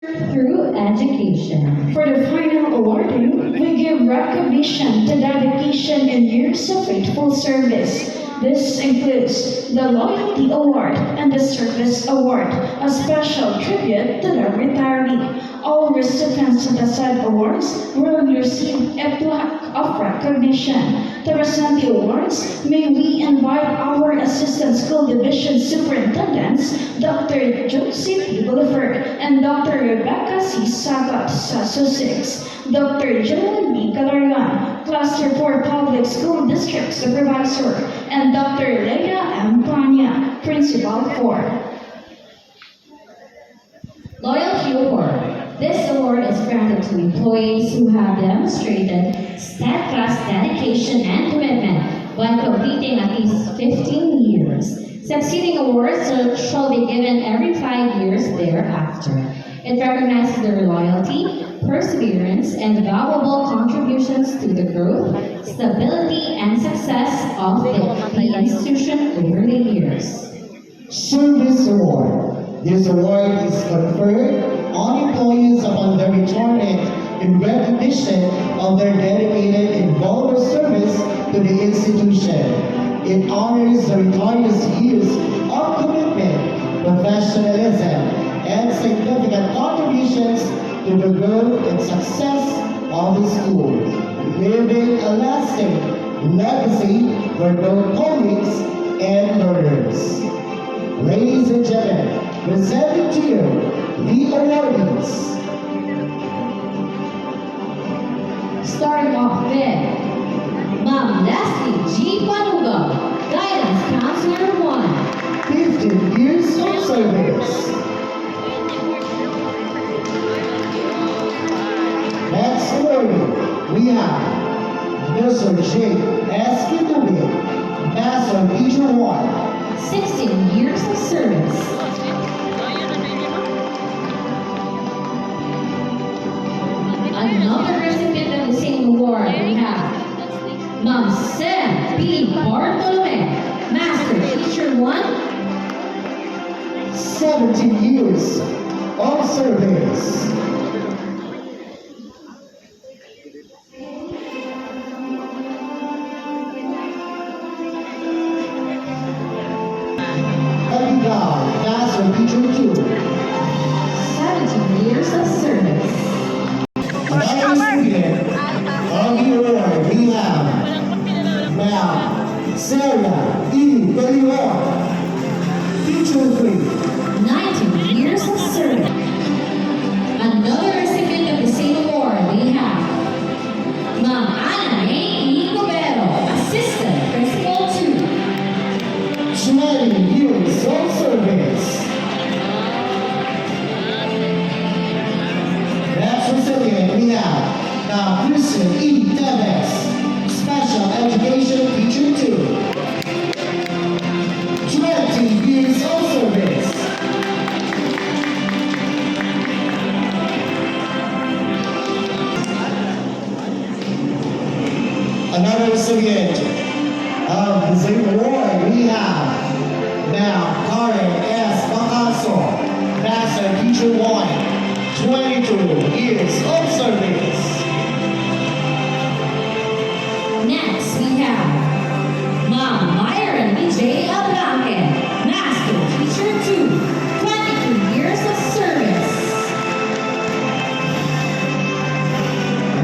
through education. For the final awarding, we give recognition to dedication and years of faithful service. This includes the Loyalty Award and the Service Award, a special tribute to the retiree. All recipients of the said awards will receive a plaque of recognition. To present the awards, may we invite our Assistant School Division Superintendents, Dr. Josie P. Buliford and Dr. Rebecca C. Sagat, SASO 6, Dr. Joan B. Calarian, Cluster 4 Public School District Supervisor, and Dr. Leia M. Pania, Principal 4. Loyalty Award. This award is granted to employees who have demonstrated steadfast dedication and commitment by completing at least 15 years. Succeeding awards shall be given every 5 years thereafter. It recognizes their loyalty, perseverance, and valuable contributions to the growth, stability, and success of the institution over the years. Service Award. This award is conferred on employees upon their retirement in recognition of their dedicated and valuable service to the institution. It honors the retirees' years of commitment, professionalism, and significant contributions to the growth and success of the school, leaving a lasting legacy for both colleagues and learners. Ladies and gentlemen, presenting to you the awardees. Starting off with Ma'am Leslie G. Panuga, Guidance Counselor 1. 15 years of service. Next awardee, we have Mr. J. S. Kitubi, Master Teacher 1. 16 years of service. Another recipient of the same award, we have Ma'am Sam P. Bartolome, Master Teacher 1. 17 years of service. Abigail, Master Teacher 2. 17 years of service. Another student of the award, we have Ma'am Sarah E. Belior, Teacher 3. 19 years of service. Another recipient of the same award, we have Ma'am Ana E. Cobero, Assistant Principal 2. 20 years of service. Next recipient, we have now Christian E. Teves, Special Education Teacher 2. 20 years of service. Another recipient of the same award, we have now Karen S. Bacaso, Master Teacher 1, 22 years of service. Next, we have Ma'am Myron J. Ablanque, Master Teacher 2, 22 years of service.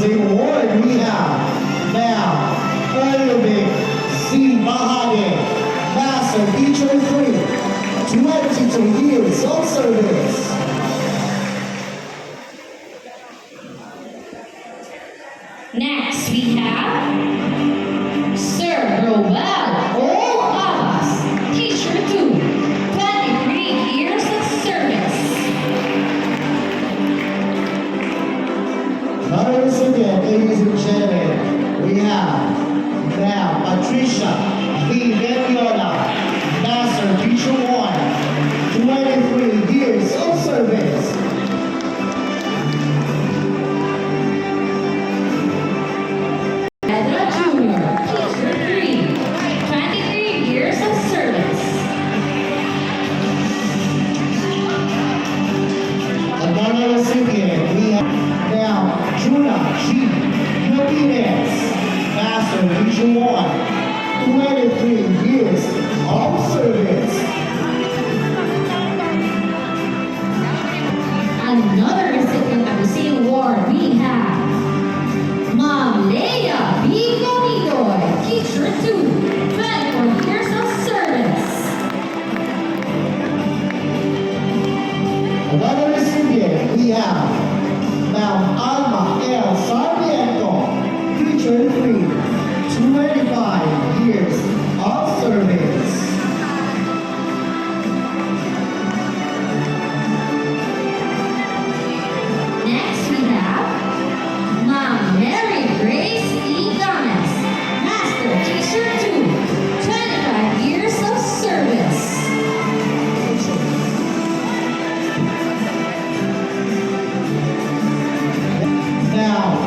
The award we have now Erwin C. Bahade, Master Teacher 3, 22 years of service. Next, we have Sir Roel O. Abbas, Teacher 2, 23 years of service. Another recipient, ladies and gentlemen, we have now Patricia V. Veniola, Master Teacher 1, 23 years of service. And recipient, we have now Juna G. Martinez, Master Region 1, 23 years of service. Another recipient of the same award, we have Ma'am Leia B. Gomidoy, Teacher 2, 24 years of service. Another recipient, we have Ma'am Alma L. Sarmiento, Teacher 3, 25 years of service. Next, we have Ma'am Mary Grace E. Gomez, Master Teacher 2, 25 years of service. Now,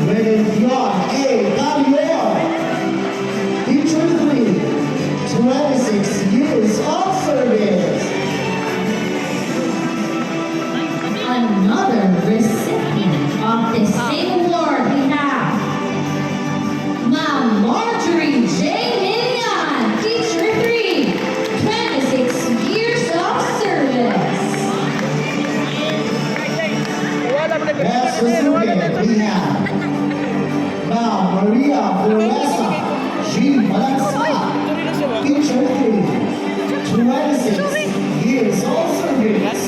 with Yon A. Calior, Teacher 3, 26 years of service. Another recipient of the same award, we have Ma'am Marjorie J. Minion, Teacher 3, 26 years of service. Best recipient, we have Ma'am Maria Floresa G. Malagsa, Teacher 3, 26 years of service.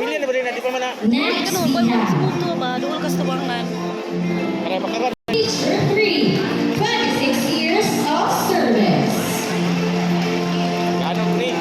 Million ba rin na di pa man na. Next, we have ba? Duol ka sa tuwangan. Para makakat. Teacher 3, 26 years of service. Ano ni?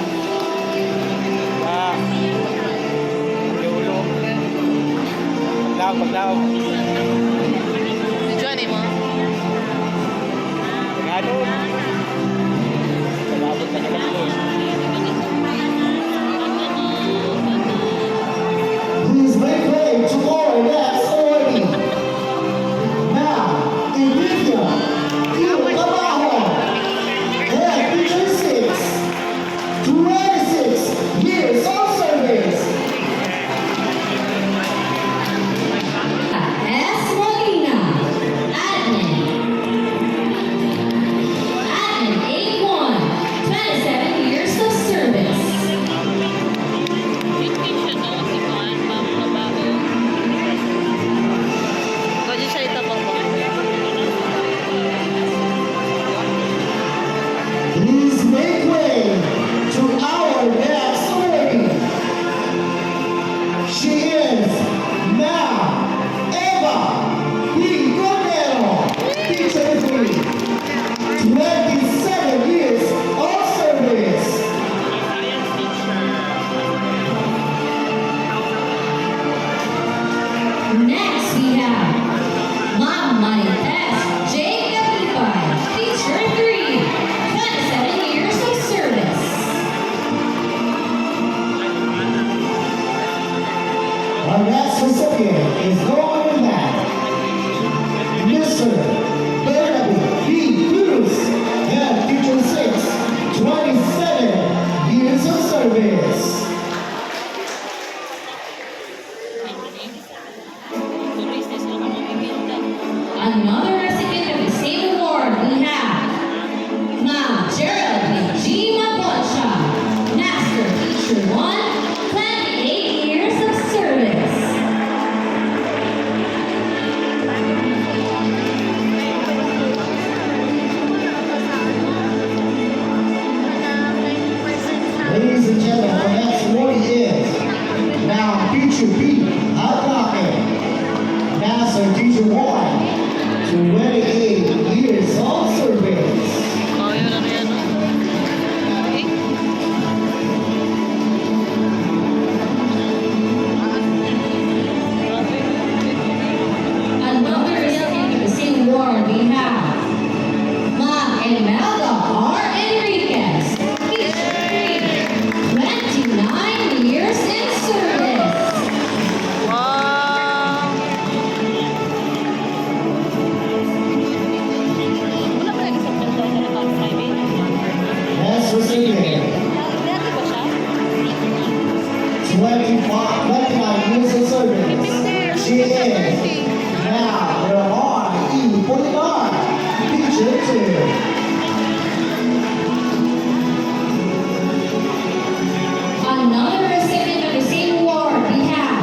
Another recipient of the same award we have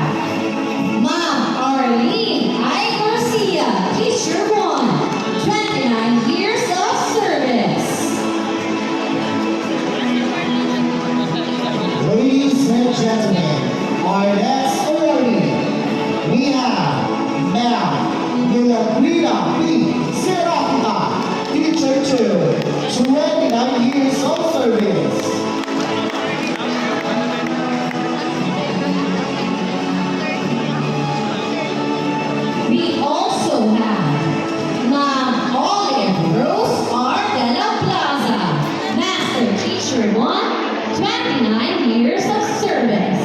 Ma'am Arlene I. Garcia, Teacher 1, 29 years of service. Ladies and gentlemen, our next awardee, we have Ma'am Milagrina P. Serafina, Teacher 2, 29 years of service. We also have Ma'am Olive Rose R. De La Plaza, Master Teacher 1, 29 years of service.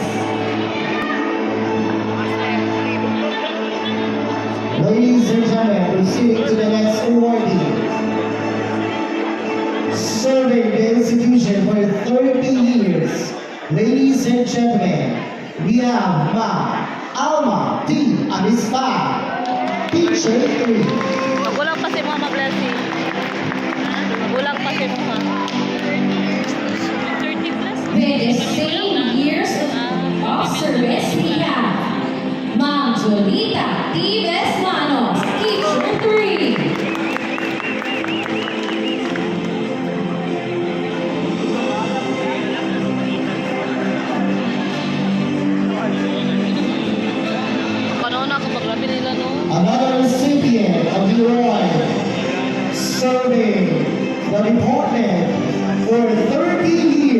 Ladies and gentlemen, proceeding to the next awardee. Serving the institution for 30 years. Ladies and gentlemen, we have Ma'am Alma D. Amistad, Teacher 3. Magulang pa si Mama Blessing. Magulang pa si Mama. 30 plus? With the same years of service, we have Ma'am Jolita T. Vesmanos, Teacher 3. Panahon na ako magrabi nila, no? Another recipient of the award, serving the department for 30 years.